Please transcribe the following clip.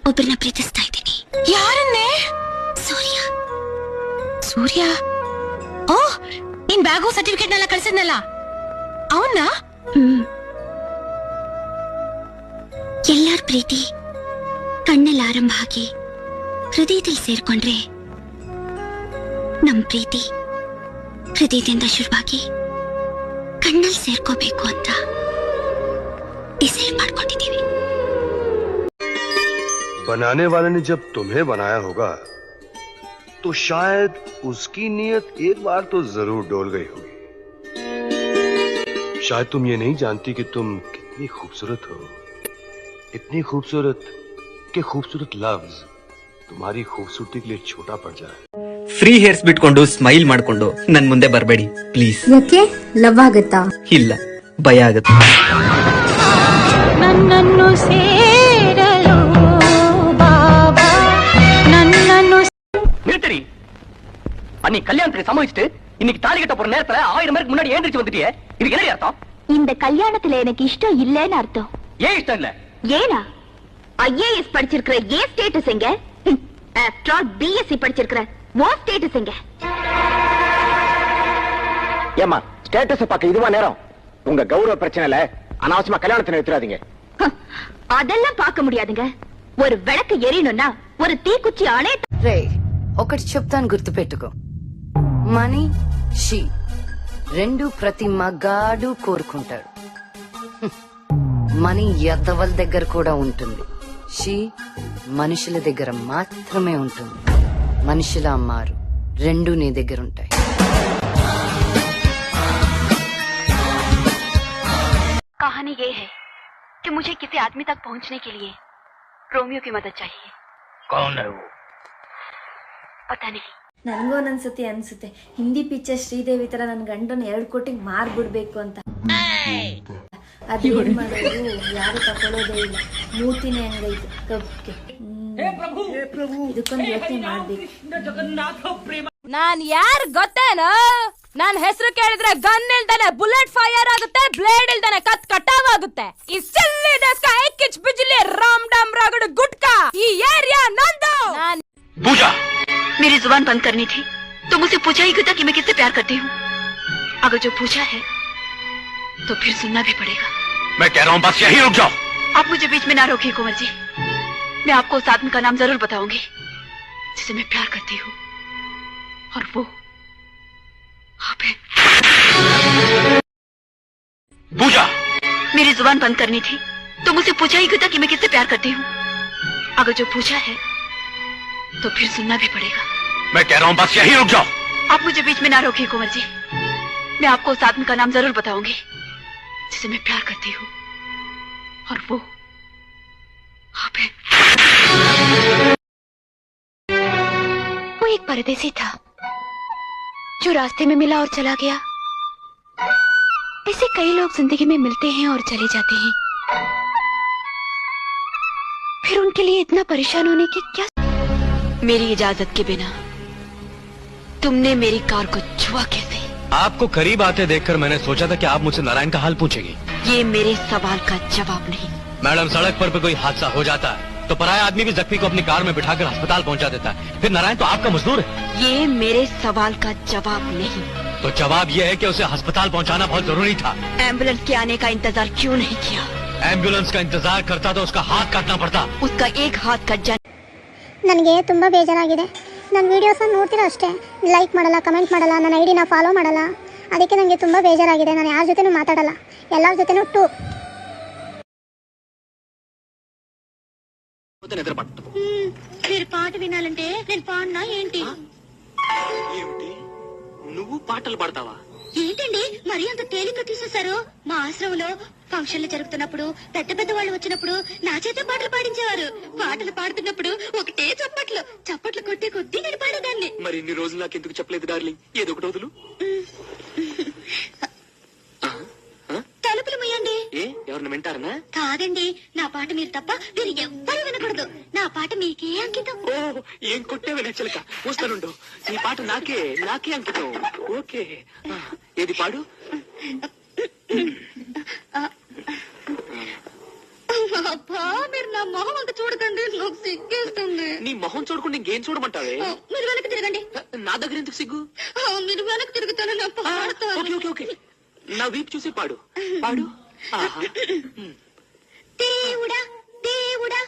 ಒಬ್ಬರನ್ನ ಪ್ರೀತಿಸ್ತಾ ಇದ್ದೀನಿ. ಯಾರನ್ನೇ? ಸೂರ್ಯ. ಸೂರ್ಯ? ಓ, ನಿನ್ ಬ್ಯಾಗು ಸರ್ಟಿಫಿಕೇಟ್ನೆಲ್ಲ ಕಳ್ಸಿದ್ನಲ್ಲ ಅವನ್ನ? ಎಲ್ಲಾರ ಪ್ರೀತಿ ಕಣ್ಣಲ್ಲಿ ಆರಂಭ ಆಗಿ ಹೃದಯದಲ್ಲಿ ಸೇರ್ಕೊಂಡ್ರೆ ನಮ್ ಪ್ರೀತಿ ಹೃದಯದಿಂದ ಶುರುವಾಗಿ ಕಣ್ಣಲ್ಲಿ ಸೇರ್ಕೋಬೇಕು ಅಂತ ಡಿಸೈಡ್ ಮಾಡ್ಕೊಂಡಿದ್ದೀವಿ. बनाने वाले ने जब तुम्हें बनाया होगा तो शायद उसकी नीयत एक बार तो जरूर डोल गई होगी. शायद तुम ये नहीं जानती कि तुम कितनी खूबसूरत हो, इतनी खूबसूरत कि खूबसूरत लफ्ज तुम्हारी खूबसूरती के लिए छोटा पड़ जाए. ಫ್ರೀ ಹೇರ್ಸ್ ಬಿಟ್ಕೊಂಡು ಸ್ಮೈಲ್ ಮಾಡ್ಕೊಂಡು ನನ್ ಮುಂದೆ ಬರ್ಬೇಡಿ ಪ್ಲೀಸ್. ಯಾಕೆ? ಲವ್ ಆಗತ್ತಾ? ಇಲ್ಲ, ಭಯ ಆಗತ್ತೆ. ನನ್ನನ್ನು ಸೇರಲು ಬಾಬಾ, ನನ್ನನ್ನು நிறுத்தடி. அன்னி கல்யாணத்துக்கு சம்மதிச்சுட்டு இன்னைக்கு தாலி கட்ட போற நேரத்துல 1000 பேருக்கு முன்னாடி ஏந்திரிச்சு வந்துட்டியே, இதுக்கு என்ன அர்த்தம்? இந்த கல்யாணத்துல எனக்கு இஷ்டம் இல்லைன்னு அர்த்தம். ஏன் இஷ்டம் இல்ல? ஏனா ஐஏஎஸ் படிச்சிருக்கிற ஏ ஸ்டேட்டஸ் எங்க? ஆஃப்டர் ஆல் பிஎஸ்சி படிச்சிருக்கிற ஓ ஸ்டேட்டஸ் எங்க? ஏமா ஸ்டேட்டஸ் பார்க்க இதுவா நேரம்? உங்க கௌரவ பிரச்சனைல அனாவசியமா கல்யாணத்தை நிறுத்தாதீங்க. அதெல்லாம் பார்க்க முடியாதுங்க. ஒரு விளக்கு எரியணும்னா ஒரு தீக்குச்சி அணை. రే, ఒకటి చెప్తాను గుర్తుపెట్టుకో. మనీ షీ రెండు ప్రతి మగాడు కోరుకుంటాడు. మనీ ఎద్దవల దగ్గర కూడా ఉంటుంది. షీ మనుషుల దగ్గర మాత్రమే ఉంటుంది. మనుషుల అమ్మారు రెండు నీ దగ్గర ఉంటాయి. कहानी ये है कि मुझे किसी आदमी तक पहुंचने के लिए रोमियो की मदद चाहिए. कौन है वो? पता नहीं. ನನ್ಗೂ ಒಂದೊಂದ್ಸತಿ ಅನ್ಸುತ್ತೆ ಹಿಂದಿ ಪಿಕ್ಚರ್ ಶ್ರೀದೇವಿ ತರ ನನ್ ಗಂಡನ 2 ಕೋಟಿಗೆ ಮಾರ್ಬಿಡ್ಬೇಕು ಅಂತ. ಅದೇನ್ ಮಾಡೋದು, ಯಾರು ತಗೊಳ್ಳೋದೇ ಇಲ್ಲ. ಮೂತಿನೇ ಹಂಗೈತೆ ಕಬ್ಗೆ. ಇದಕ್ಕೊಂದು ಯೋಚನೆ ಮಾಡ್ಬೇಕು. ನಾನ್ ಯಾರು ಗೊತ್ತೇನೋ? ನಾನ್ ಹೆಸರು ಕೇಳಿದ್ರೆ ಗನ್ ಇಲ್ದಾನೆ ಬುಲೆಟ್ ಫೈರ್ ಆಗುತ್ತೆ, ಬ್ಲೇಡ್ ಇಲ್ದಾನೆ ಕಟಾವ್ ಆಗುತ್ತೆ. ಈ ಸಿಲ್ಲಿ ಡಸ್ಕ ಕಿಚ್ ಬಿಜ್ಲಿ ರಾಮ್ ಡಾಮ್ ರಗಡ್ ಗುಟ್ಕಾ ಈ ಏರಿಯಾ ನಂದು. पूजा, मेरी जुबान बंद करनी थी तो मुझसे पूछा ही क्यों था कि मैं किससे प्यार करती हूँ? अगर जो पूछा है तो फिर सुनना भी पड़ेगा. मैं कह रहा हूँ बस यही रुक जाओ. आप मुझे बीच में ना रोकिए कुंवर जी. मैं आपको उस आदमी का नाम जरूर बताऊंगी जिसे मैं प्यार करती हूँ, और वो आप हैं. पूजा, मेरी जुबान बंद करनी थी तो मुझसे पूछा ही क्यों था कि मैं किससे प्यार करती हूँ? अगर जो पूछा है तो फिर सुनना भी पड़ेगा. मैं कह रहा हूँ बस यही रुक जाओ. आप मुझे बीच में ना रोकिए कुंवर जी. मैं आपको उस आदमी का नाम जरूर बताऊंगी जिसे मैं प्यार करती हूँ, और वो आप हैं. वो एक परदेसी था जो रास्ते में मिला और चला गया. ऐसे कई लोग जिंदगी में मिलते हैं और चले जाते हैं, फिर उनके लिए इतना परेशान होने की क्या? मेरी इजाजत के बिना तुमने मेरी कार को छुआ कैसे? आपको करीब आते देखकर मैंने सोचा था कि आप मुझसे नारायण का हाल पूछेंगी. ये मेरे सवाल का जवाब नहीं. मैडम, सड़क पर कोई हादसा हो जाता है तो पराया आदमी भी जख्मी को अपनी कार में बिठाकर अस्पताल पहुंचा देता है. फिर नारायण तो आपका मजदूर है. ये मेरे सवाल का जवाब नहीं. तो जवाब ये है कि उसे अस्पताल पहुंचाना बहुत जरूरी था. एम्बुलेंस के आने का इंतजार क्यों नहीं किया? एम्बुलेंस का इंतजार करता तो उसका हाथ काटना पड़ता. उसका एक हाथ कट जाने. ನನಗೆ ತುಂಬ ಬೇಜಾರಾಗಿದೆ. ನನ್ನ ವೀಡಿಯೋಸನ್ನು ನೋಡ್ತೀರಾ ಅಷ್ಟೇ, ಲೈಕ್ ಮಾಡಲ್ಲ, ಕಮೆಂಟ್ ಮಾಡಲ್ಲ, ನನ್ನ ಐಡಿನ ಫಾಲೋ ಮಾಡಲ್ಲ. ಅದಕ್ಕೆ ನನಗೆ ತುಂಬ ಬೇಜಾರಾಗಿದೆ. ನಾನು ಯಾರ ಜೊತೆನೂ ಮಾತಾಡಲ್ಲ, ಎಲ್ಲರ ಜೊತೆನೂ మీరు పాట వినాలంటే నేను పాడినా ఏంటి? నువ్వు పాటలు పాడతావా? ఏంటండి మరి అంత తేలిక తీసేశారు? మా ఆశ్రమంలో ఫంక్షన్లు జరుగుతున్నప్పుడు పెద్ద పెద్ద వాళ్ళు వచ్చినప్పుడు నా చేత పాటలు పాడించేవారు. పాటలు పాడుతున్నప్పుడు ఒకటే చప్పట్లు కొట్టే కొద్దీ నేను పాడేదాన్ని. మరి ఇన్ని రోజులు నాకు ఎందుకు చెప్పలేదు డార్లింగ్? ఏదో ఒకటి వదులు. తలుపులు ముయ్యండి. ఎవరిని వింటారనా? కాదండి, నా పాట మీరు తప్ప మీరు ఎవ్వరూ వినకూడదు. నా పాట మీకే అంకితం. ఓ, ఏం కొట్టేవే చిలక. వస్తానుండు. నీ పాట నాకే అంకితం. ఓకే, ఏది పాడు. అబ్బా, మీరు నా మొహం అంత చూడకండి. మొహం చూడకుండా ఇంకేం చూడమంటావే? మీరు వెనక్కి తిరగండి. నా దగ్గర ఎందుకు సిగ్గు? మీరు వెనక్కి తిరుగుతాను నా పాడతాను. ఓకే ఓకే ఓకే, నా వీపు చూసి పాడు పాడు. ఆహా. దేవుడా దేవుడా